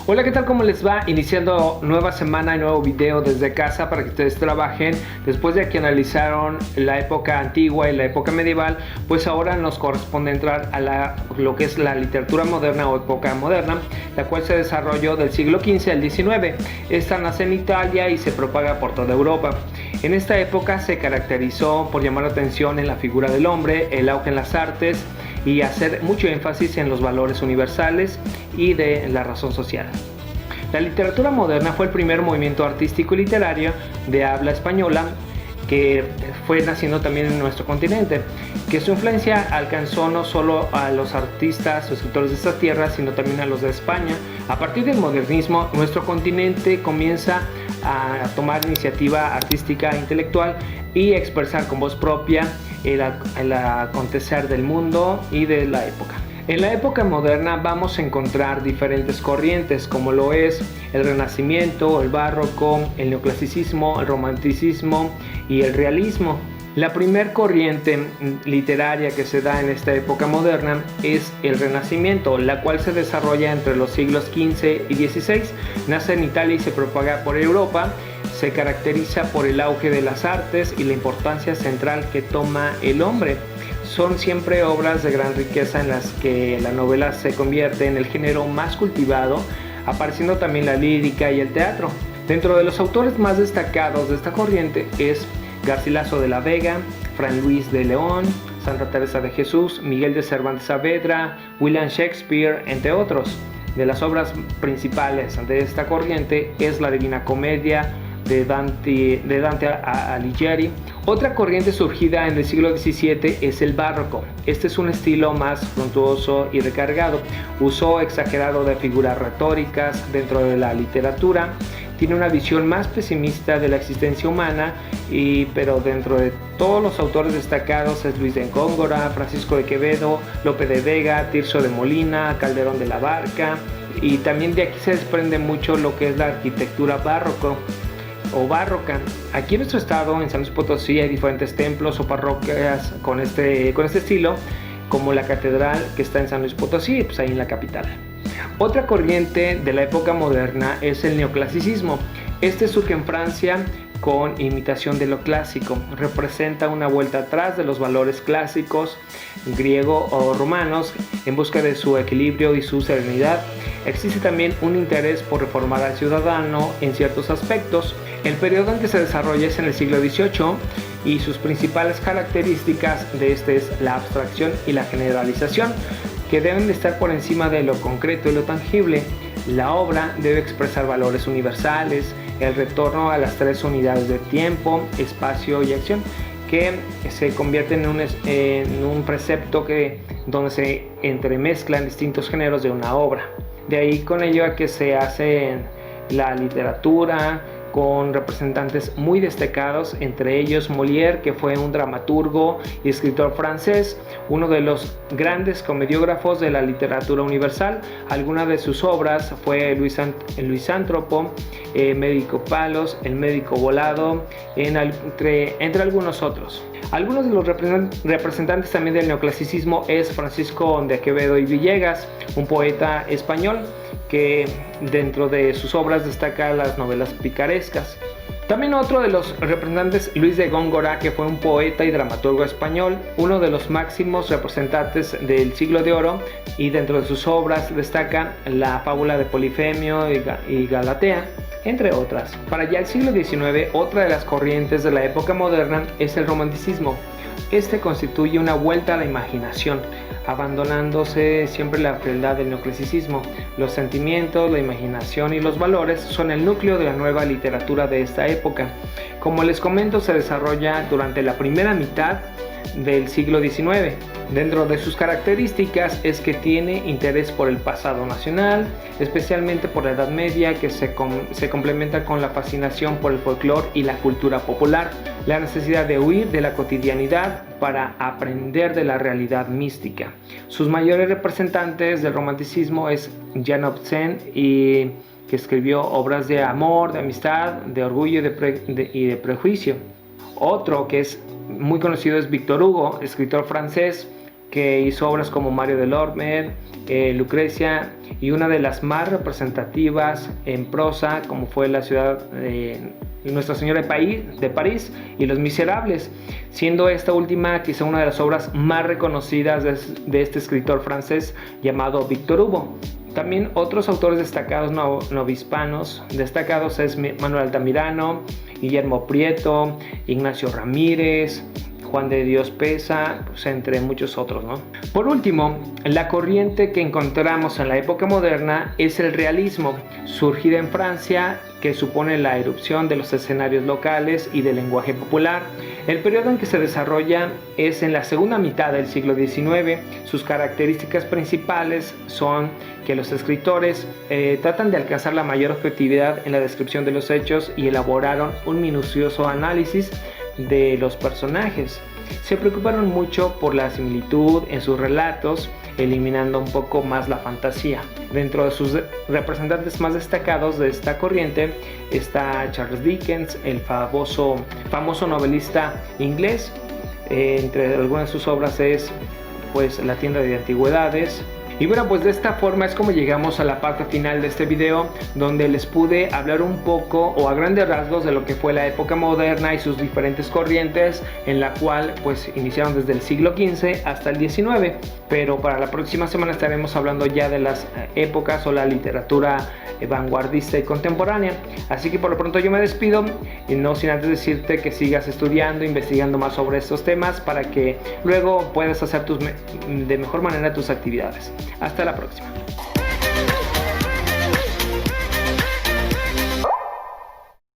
Hola, ¿qué tal? ¿Cómo les va? Iniciando nueva semana y nuevo video desde casa para que ustedes trabajen. Después de que analizaron la época antigua y la época medieval, pues ahora nos corresponde entrar a lo que es la literatura moderna o época moderna, la cual se desarrolló del siglo XV al XIX. Esta nace en Italia y se propaga por toda Europa. En esta época se caracterizó por llamar la atención en la figura del hombre, el auge en las artes y hacer mucho énfasis en los valores universales y de la razón social. La literatura moderna fue el primer movimiento artístico y literario de habla española que fue naciendo también en nuestro continente, que su influencia alcanzó no solo a los artistas o escritores de estas tierras, sino también a los de España. A partir del modernismo, nuestro continente comienza a tomar iniciativa artística e intelectual y expresar con voz propia el acontecer del mundo y de la época. En la época moderna vamos a encontrar diferentes corrientes, como lo es el Renacimiento, el Barroco, el Neoclasicismo, el Romanticismo y el Realismo. La primer corriente literaria que se da en esta época moderna es el Renacimiento, la cual se desarrolla entre los siglos XV y XVI, nace en Italia y se propaga por Europa. Se caracteriza por el auge de las artes y la importancia central que toma el hombre. Son siempre obras de gran riqueza en las que la novela se convierte en el género más cultivado, apareciendo también la lírica y el teatro. Dentro de los autores más destacados de esta corriente es Garcilaso de la Vega, Fray Luis de León, Santa Teresa de Jesús, Miguel de Cervantes Saavedra, William Shakespeare, entre otros. De las obras principales de esta corriente es la Divina Comedia de Dante Alighieri. Otra corriente surgida en el siglo XVII es el barroco. Este es un estilo más suntuoso y recargado. Uso exagerado de figuras retóricas dentro de la literatura. Tiene una visión más pesimista de la existencia humana, pero dentro de todos los autores destacados es Luis de Góngora, Francisco de Quevedo, Lope de Vega, Tirso de Molina, Calderón de la Barca, y también de aquí se desprende mucho lo que es la arquitectura barroca. Aquí en nuestro estado, en San Luis Potosí, hay diferentes templos o parroquias con este estilo, como la catedral que está en San Luis Potosí, pues ahí en la capital. Otra corriente de la época moderna es el neoclasicismo. Este surge en Francia con imitación de lo clásico. Representa una vuelta atrás de los valores clásicos, griego o romanos, en busca de su equilibrio y su serenidad. Existe también un interés por reformar al ciudadano en ciertos aspectos. El periodo en que se desarrolla es en el siglo XVIII y sus principales características de este es la abstracción y la generalización, que deben de estar por encima de lo concreto y lo tangible. La obra debe expresar valores universales, el retorno a las tres unidades de tiempo, espacio y acción, que se convierten en un precepto donde se entremezclan distintos géneros de una obra. De ahí con ello a que se hace la literatura con representantes muy destacados, entre ellos Molière, que fue un dramaturgo y escritor francés, uno de los grandes comediógrafos de la literatura universal. Algunas de sus obras fue El Luisántropo, Médico Palos, El Médico Volado, entre algunos otros. Algunos de los representantes también del neoclasicismo es Francisco de Quevedo y Villegas, un poeta español que dentro de sus obras destaca las novelas picarescas. También otro de los representantes, Luis de Góngora, que fue un poeta y dramaturgo español, uno de los máximos representantes del siglo de oro, y dentro de sus obras destaca la fábula de Polifemio y Galatea, entre otras. Para ya el siglo XIX, otra de las corrientes de la época moderna es el romanticismo. Este constituye una vuelta a la imaginación, abandonándose siempre la frialdad del neoclasicismo. Los sentimientos, la imaginación y los valores son el núcleo de la nueva literatura de esta época. Como les comento, se desarrolla durante la primera mitad del siglo XIX. Dentro de sus características es que tiene interés por el pasado nacional, especialmente por la Edad Media, que se complementa con la fascinación por el folclore y la cultura popular, la necesidad de huir de la cotidianidad para aprender de la realidad mística. Sus mayores representantes del romanticismo es Jean Austen, que escribió obras de amor, de amistad, de orgullo y de prejuicio. Otro que es muy conocido es Víctor Hugo, escritor francés, que hizo obras como Mario Delorme, Lucrecia, y una de las más representativas en prosa como fue La ciudad Nuestra Señora de París y Los Miserables, siendo esta última quizá una de las obras más reconocidas de este escritor francés llamado Victor Hugo. También otros autores destacados novohispanos destacados es Manuel Altamirano, Guillermo Prieto, Ignacio Ramírez, Juan de Dios Pesa, pues entre muchos otros, ¿no? Por último, la corriente que encontramos en la época moderna es el realismo, surgida en Francia, que supone la erupción de los escenarios locales y del lenguaje popular. El periodo en que se desarrolla es en la segunda mitad del siglo XIX. Sus características principales son que los escritores tratan de alcanzar la mayor objetividad en la descripción de los hechos y elaboraron un minucioso análisis de los personajes. Se preocuparon mucho por la similitud en sus relatos, eliminando un poco más la fantasía. Dentro de sus representantes más destacados de esta corriente está Charles Dickens, el famoso novelista inglés. Entre algunas de sus obras es pues La tienda de antigüedades. Y bueno, pues de esta forma es como llegamos a la parte final de este video, donde les pude hablar un poco o a grandes rasgos de lo que fue la época moderna y sus diferentes corrientes, en la cual pues iniciaron desde el siglo XV hasta el XIX. Pero para la próxima semana estaremos hablando ya de las épocas o la literatura vanguardista y contemporánea. Así que por lo pronto yo me despido, y no sin antes decirte que sigas estudiando, investigando más sobre estos temas para que luego puedas hacer de mejor manera tus actividades. Hasta la próxima.